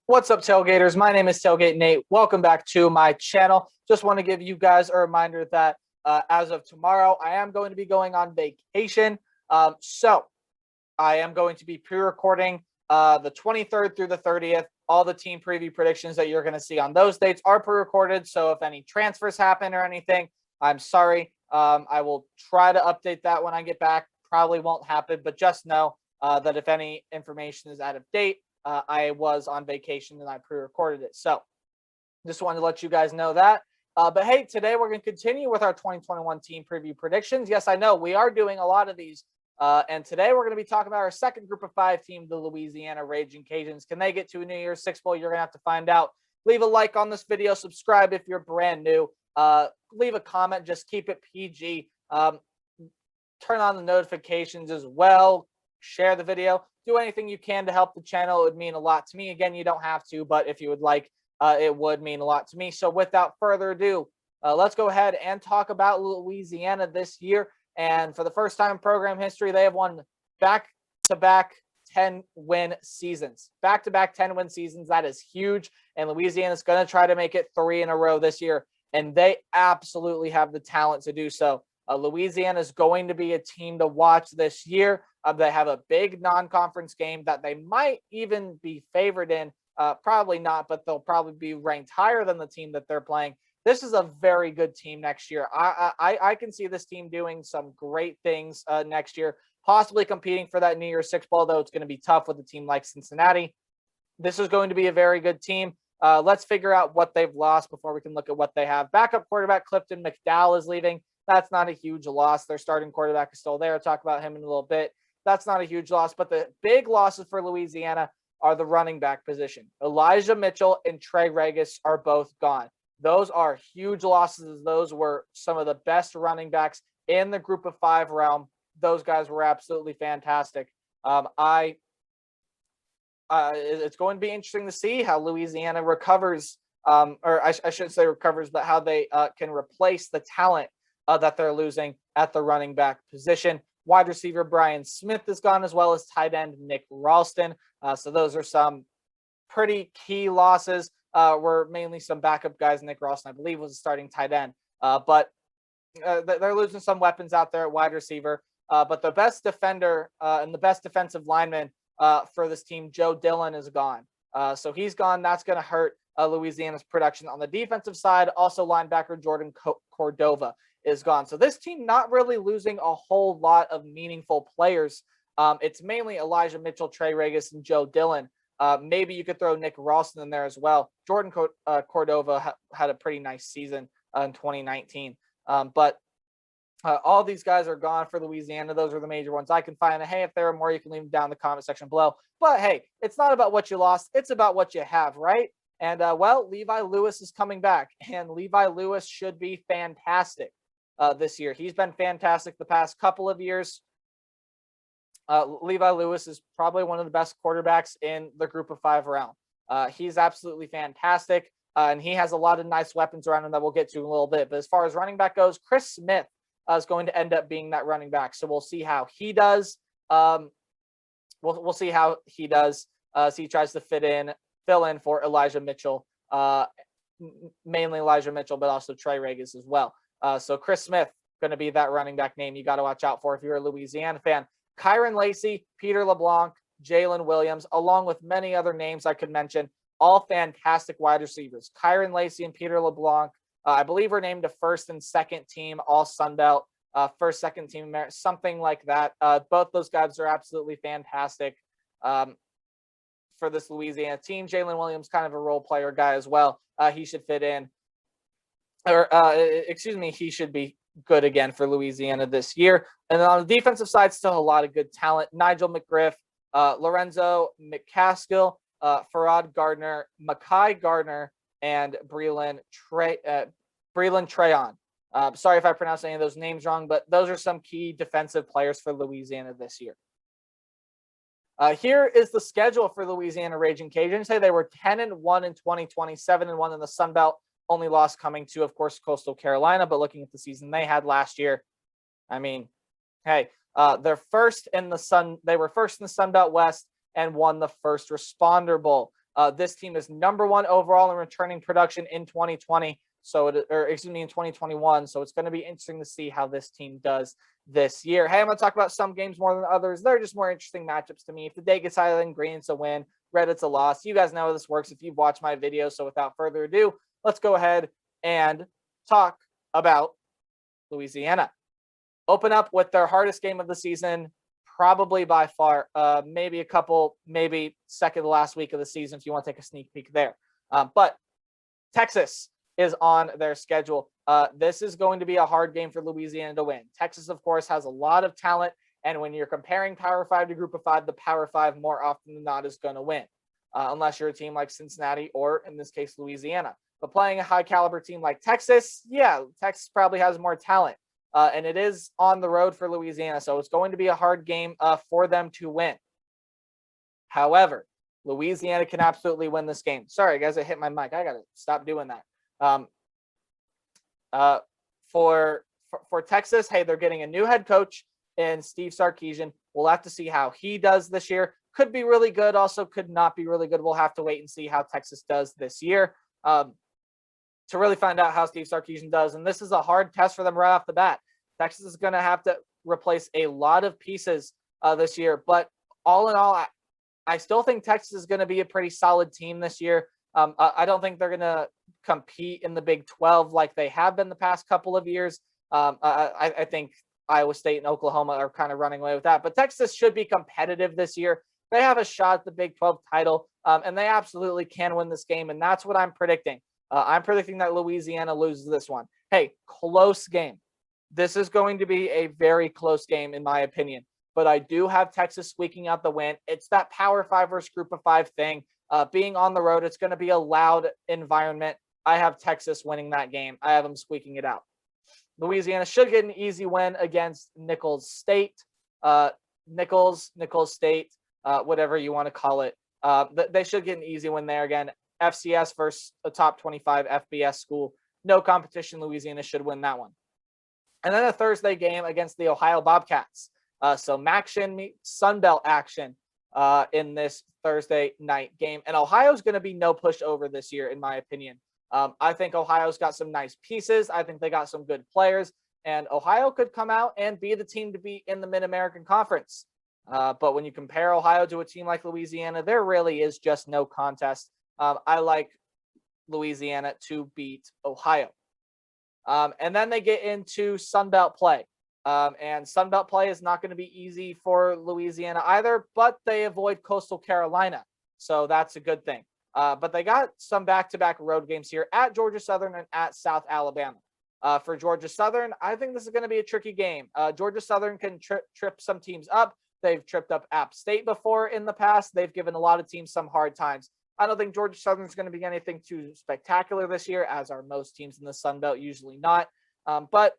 What's up, Tailgaters? My name is Tailgate Nate. Welcome back to my channel. Just want to give you guys a reminder that as of tomorrow, I am going to be going on vacation. So I am going to be pre-recording the 23rd through the 30th. All the team preview predictions that you're going to see on those dates are pre-recorded. So if any transfers happen or anything, I'm sorry. I will try to update that when I get back. Probably won't happen, but just know that if any information is out of date, I was on vacation and I pre-recorded it. So just wanted to let you guys know that. But hey, today we're going to continue with our 2021 team preview predictions. Yes, I know we are doing a lot of these. And today we're going to be talking about our second group of 5 team, the Louisiana Ragin Cajuns. Can they get to a New Year's Six Bowl? You're going to have to find out. Leave a like on this video. Subscribe if you're brand new. Leave a comment. Just keep it PG. Turn on the notifications as well. Share the video. Do anything you can to help the channel. It would mean a lot to me. Again, you don't have to, but if you would like, it would mean a lot to me. So without further ado, let's go ahead and talk about Louisiana this year. And for the first time in program history, they have won back-to-back 10-win seasons. Back-to-back 10-win seasons. That is huge. And Louisiana is going to try to make it 3 in a row this year. And they absolutely have the talent to do so. Louisiana is going to be a team to watch this year. They have a big non-conference game that they might even be favored in. Probably not, but they'll probably be ranked higher than the team that they're playing. This is a very good team next year. I can see this team doing some great things next year, possibly competing for that New Year's Six Bowl, though it's going to be tough with a team like Cincinnati. This is going to be a very good team. Let's figure out what they've lost before we can look at what they have. Backup quarterback Clifton McDowell is leaving. That's not a huge loss. Their starting quarterback is still there. I'll talk about him in a little bit. That's not a huge loss. But the big losses for Louisiana are the running back position. Elijah Mitchell and Trey Ragas are both gone. Those are huge losses. Those were some of the best running backs in the group of 5 realm. Those guys were absolutely fantastic. It's going to be interesting to see how Louisiana recovers, or I shouldn't say recovers, but how they can replace the talent that they're losing at the running back position. Wide receiver Brian Smith is gone, as well as tight end Nick Ralston. So those are some pretty key losses. Were mainly some backup guys. Nick Ralston, I believe, was a starting tight end. But they're losing some weapons out there at wide receiver. But the best defender and the best defensive lineman for this team, Joe Dillon, is gone. So he's gone. That's going to hurt Louisiana's production on the defensive side. Also, linebacker Jordan Cordova is gone. So this team not really losing a whole lot of meaningful players. It's mainly Elijah Mitchell, Trey Ragas, and Joe Dillon. Maybe you could throw Nick Ralston in there as well. Jordan Cordova had a pretty nice season in 2019. But all these guys are gone for Louisiana. Those are the major ones I can find. And hey, if there are more, you can leave them down in the comment section below. But hey, it's not about what you lost. It's about what you have, right? And well, Levi Lewis is coming back, and Levi Lewis should be fantastic this year. He's been fantastic the past couple of years. Levi Lewis is probably one of the best quarterbacks in the group of 5 realm. He's absolutely fantastic, and he has a lot of nice weapons around him that we'll get to in a little bit. But as far as running back goes, Chris Smith is going to end up being that running back. So we'll see how he does. We'll see how he does as he tries to fill in for Elijah Mitchell, mainly Elijah Mitchell, but also Trey Ragas as well. So Chris Smith going to be that running back name you got to watch out for if you're a Louisiana fan. Kyron Lacey, Peter LeBlanc, Jalen Williams, along with many other names I could mention, all fantastic wide receivers. Kyron Lacey and Peter LeBlanc, I believe, were named a first and second team All Sun Belt, first, second team, something like that. Both those guys are absolutely fantastic for this Louisiana team. Jalen Williams, kind of a role player guy as well. He should fit in, or excuse me, he should be good again for Louisiana this year. And then on the defensive side, still a lot of good talent. Nigel McGriff, Lorenzo McCaskill, Farad Gardner, Makai Gardner, and Breland Treyon. Sorry if I pronounced any of those names wrong, but those are some key defensive players for Louisiana this year. Here is the schedule for Louisiana Ragin Cajuns. Hey, they were 10-1 in 2020, 7-1 in the Sun Belt. Only loss coming to, of course, Coastal Carolina. But looking at the season they had last year, I mean, hey, they're first in the Sun. They were first in the Sun Belt West and won the First Responder Bowl. This team is number 1 overall in returning production in 2020. In 2021. So it's going to be interesting to see how this team does this year. Hey, I'm going to talk about some games more than others. They're just more interesting matchups to me. If the day gets higher than green, it's a win. Red, it's a loss. You guys know how this works if you've watched my video. So without further ado, let's go ahead and talk about Louisiana. Open up with their hardest game of the season, probably by far. Maybe second to last week of the season if you want to take a sneak peek there. But Texas is on their schedule. This is going to be a hard game for Louisiana to win. Texas, of course, has a lot of talent, and when you're comparing Power 5 to Group of 5, the Power 5 more often than not is going to win, unless you're a team like Cincinnati or, in this case, Louisiana. But playing a high-caliber team like Texas, yeah, Texas probably has more talent, and it is on the road for Louisiana, so it's going to be a hard game for them to win. However, Louisiana can absolutely win this game. Sorry, guys, I hit my mic. I got to stop doing that. For Texas, hey, they're getting a new head coach in Steve Sarkisian. We'll have to see how he does this year. Could be really good, also could not be really good. We'll have to wait and see how Texas does this year to really find out how Steve Sarkisian does. And this is a hard test for them right off the bat. Texas is going to have to replace a lot of pieces this year. But all in all, I still think Texas is going to be a pretty solid team this year. I don't think they're going to compete in the Big 12 like they have been the past couple of years. I think Iowa State and Oklahoma are kind of running away with that. But Texas should be competitive this year. They have a shot at the Big 12 title, and they absolutely can win this game, and that's what I'm predicting. I'm predicting that Louisiana loses this one. Hey, close game. This is going to be a very close game, in my opinion. But I do have Texas squeaking out the win. It's that Power 5 versus Group of 5 thing. Being on the road, it's going to be a loud environment. I have Texas winning that game. I have them squeaking it out. Louisiana should get an easy win against Nicholls State. Nicholls State, whatever you want to call it. They should get an easy win there again. FCS versus a top 25 FBS school. No competition. Louisiana should win that one. And then a Thursday game against the Ohio Bobcats. So MACtion meets Sunbelt action in this Thursday night game. And Ohio's going to be no pushover this year, in my opinion. I think Ohio's got some nice pieces. I think they got some good players. And Ohio could come out and be the team to beat in the Mid-American Conference. But when you compare Ohio to a team like Louisiana, there really is just no contest. I like Louisiana to beat Ohio. And then they get into Sunbelt play. And Sunbelt play is not going to be easy for Louisiana either, but they avoid Coastal Carolina. So that's a good thing. But they got some back-to-back road games here at Georgia Southern and at South Alabama. For Georgia Southern, I think this is going to be a tricky game. Georgia Southern can trip some teams up. They've tripped up App State before in the past. They've given a lot of teams some hard times. I don't think Georgia Southern is going to be anything too spectacular this year, as are most teams in the Sun Belt usually not. But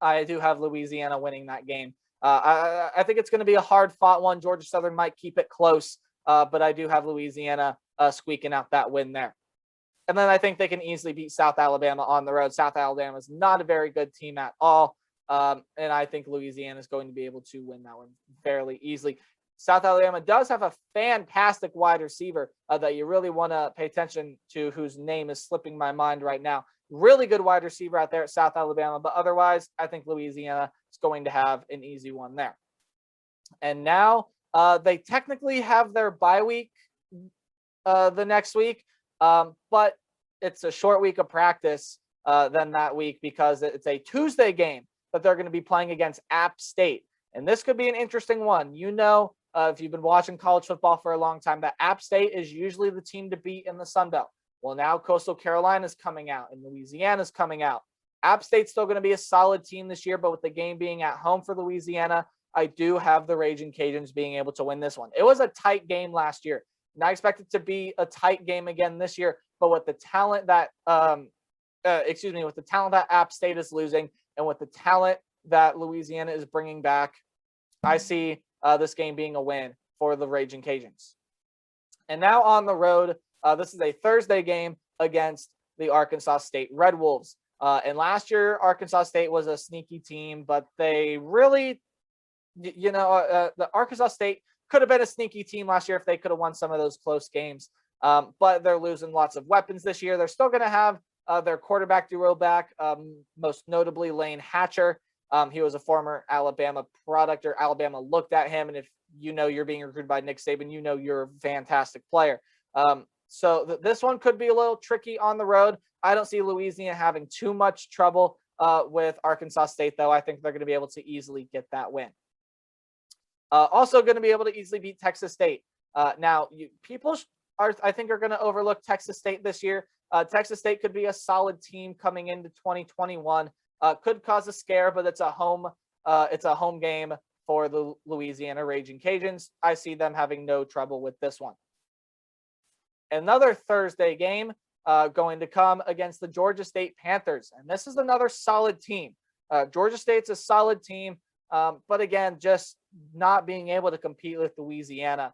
I do have Louisiana winning that game. I think it's going to be a hard-fought one. Georgia Southern might keep it close, but I do have Louisiana squeaking out that win there. And then I think they can easily beat South Alabama on the road. South Alabama is not a very good team at all, and I think Louisiana is going to be able to win that one fairly easily. South Alabama does have a fantastic wide receiver that you really want to pay attention to, whose name is slipping my mind right now. Really good wide receiver out there at South Alabama, but otherwise, I think Louisiana is going to have an easy one there. And now they technically have their bye week the next week, but it's a short week of practice than that week because it's a Tuesday game that they're going to be playing against App State. And this could be an interesting one. You know, if you've been watching college football for a long time, that App State is usually the team to beat in the Sun Belt. Well, now Coastal Carolina is coming out and Louisiana is coming out. App State's still going to be a solid team this year, but with the game being at home for Louisiana, I do have the Ragin Cajuns being able to win this one. It was a tight game last year, and I expect it to be a tight game again this year. But with the talent that, with the talent that App State is losing, and with the talent that Louisiana is bringing back, I see this game being a win for the Ragin Cajuns. And now on the road, this is a Thursday game against the Arkansas State Red Wolves. And last year, Arkansas State was a sneaky team, but they really, the Arkansas State could have been a sneaky team last year if they could have won some of those close games. But they're losing lots of weapons this year. They're still going to have their quarterback duo back, most notably Lane Hatcher. He was a former Alabama product, or Alabama looked at him. And if you know you're being recruited by Nick Saban, you know you're a fantastic player. So this one could be a little tricky on the road. I don't see Louisiana having too much trouble with Arkansas State, though. I think they're going to be able to easily get that win. Also going to be able to easily beat Texas State. Now, people I think are going to overlook Texas State this year. Texas State could be a solid team coming into 2021. Could cause a scare, but it's a home game for the Louisiana Ragin Cajuns. I see them having no trouble with this one. Another Thursday game going to come against the Georgia State Panthers, and this is another solid team. Georgia State's a solid team, but again, just not being able to compete with Louisiana.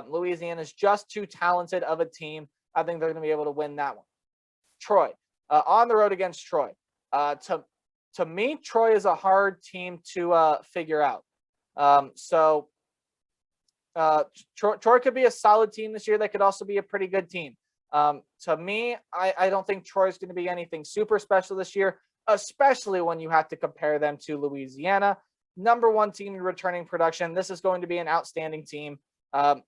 Louisiana is just too talented of a team. I think they're going to be able to win that one. Troy, on the road against Troy. To me, Troy is a hard team to figure out. Troy could be a solid team this year. They could also be a pretty good team. To me, I don't think Troy's going to be anything super special this year, especially when you have to compare them to Louisiana. Number one team in returning production. This is going to be an outstanding team. I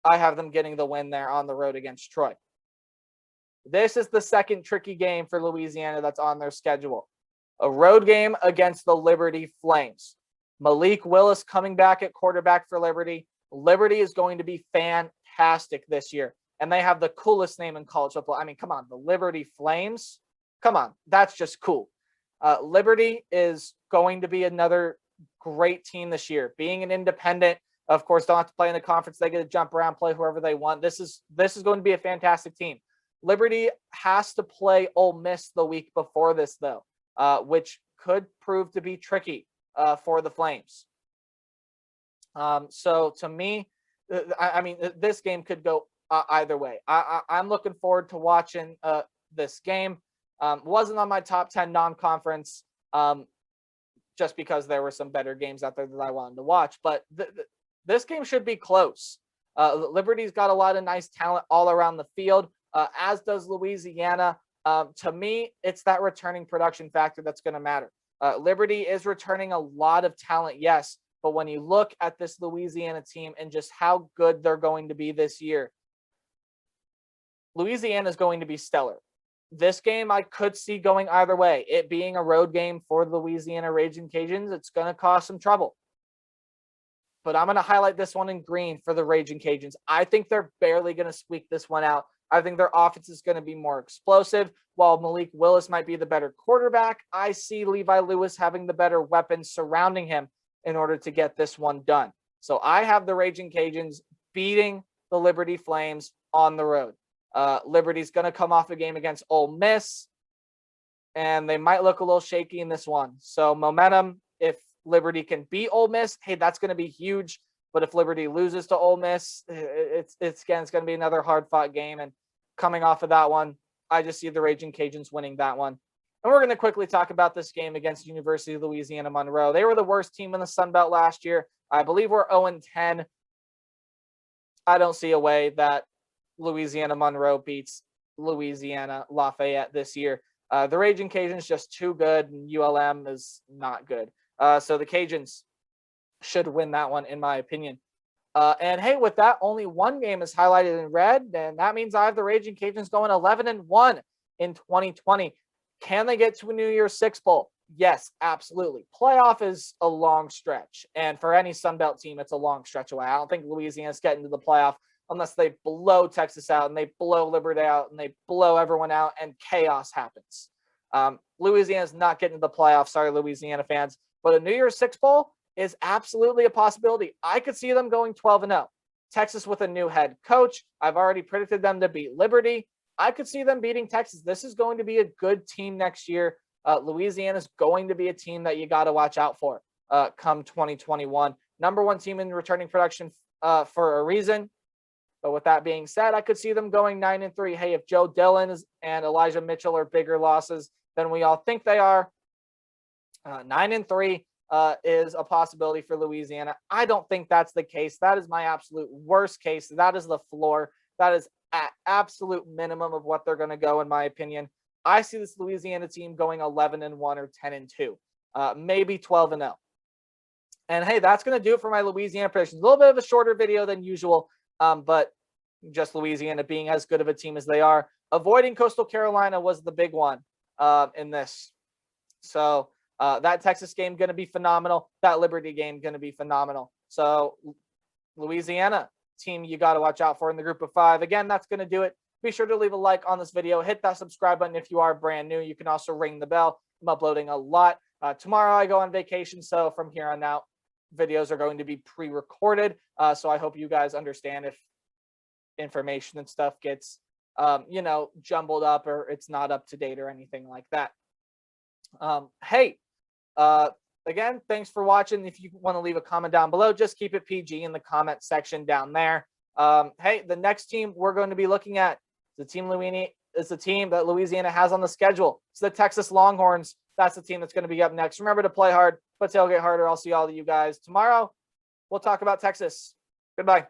have them getting the win there on the road against Troy. This is the second tricky game for Louisiana that's on their schedule. A road game against the Liberty Flames. Malik Willis coming back at quarterback for Liberty. Liberty is going to be fantastic this year. And they have the coolest name in college football. I mean, come on, the Liberty Flames. Come on, that's just cool. Liberty is going to be another great team this year. Being an independent, of course, don't have to play in the conference. They get to jump around, play whoever they want. This is going to be a fantastic team. Liberty has to play Ole Miss the week before this, though, which could prove to be tricky for the Flames. So to me, I mean, this game could go either way. I'm looking forward to watching this game. Wasn't on my top 10 non-conference just because there were some better games out there that I wanted to watch. But this game should be close. Liberty's got a lot of nice talent all around the field, as does Louisiana. To me, it's that returning production factor that's going to matter. Liberty is returning a lot of talent, yes, but when you look at this Louisiana team and just how good they're going to be this year, Louisiana is going to be stellar. This game I could see going either way. It being a road game for the Louisiana Ragin Cajuns, it's going to cause some trouble. But I'm going to highlight this one in green for the Ragin Cajuns. I think they're barely going to squeak this one out. I think their offense is going to be more explosive. While Malik Willis might be the better quarterback, I see Levi Lewis having the better weapons surrounding him in order to get this one done. So I have the Ragin Cajuns beating the Liberty Flames on the road. Liberty's going to come off a game against Ole Miss, and they might look a little shaky in this one. So momentum, if Liberty can beat Ole Miss, hey, that's going to be huge. But if Liberty loses to Ole Miss, it's going to be another hard-fought game. And coming off of that one, I just see the Ragin Cajuns winning that one. And we're going to quickly talk about this game against University of Louisiana Monroe. They were the worst team in the Sun Belt last year. I believe we're 0-10. I don't see a way that Louisiana Monroe beats Louisiana Lafayette this year. The Ragin Cajuns just too good, and ULM is not good. So the Cajuns should win that one, in my opinion. And hey, with that, only one game is highlighted in red, and that means I have the Ragin Cajuns going 11-1 in 2020. Can they get to a New Year's Six Bowl? Yes, absolutely. Playoff is a long stretch, and for any Sun Belt team, it's a long stretch away. I don't think Louisiana's getting to the playoff unless they blow Texas out and they blow Liberty out and they blow everyone out and chaos happens. Louisiana's not getting to the playoff. Sorry, Louisiana fans. But a New Year's Six Bowl is absolutely a possibility. I could see them going 12-0. Texas with a new head coach. I've already predicted them to beat Liberty. I could see them beating Texas. This is going to be a good team next year. Louisiana is going to be a team that you got to watch out for come 2021. Number one team in returning production for a reason. But with that being said, I could see them going 9-3. Hey, if Joe Dillon and Elijah Mitchell are bigger losses than we all think they are, 9-3. is a possibility for Louisiana. I don't think that's the case. That is my absolute worst case. That is the floor. That is at absolute minimum of what they're going to go, in my opinion. I see this Louisiana team going 11-1 or 10-2, maybe 12-0. And hey, that's going to do it for my Louisiana predictions. A little bit of a shorter video than usual, but just Louisiana being as good of a team as they are. Avoiding Coastal Carolina was the big one in this. So that Texas game going to be phenomenal. That Liberty game going to be phenomenal. So Louisiana team you got to watch out for in the group of 5. Again, that's going to do it. Be sure to leave a like on this video. Hit that subscribe button if you are brand new. You can also ring the bell. I'm uploading a lot. Tomorrow I go on vacation, so from here on out, videos are going to be pre-recorded. So I hope you guys understand if information and stuff gets, jumbled up or it's not up to date or anything like that. Hey, again, thanks for watching. If you want to leave a comment down below, just keep it PG in the comment section down there. Hey, the next team we're going to be looking at is the team that Louisiana has on the schedule. It's the Texas Longhorns. That's the team that's going to be up next. Remember to play hard, but tailgate harder. I'll see all of you guys tomorrow. We'll talk about Texas. Goodbye.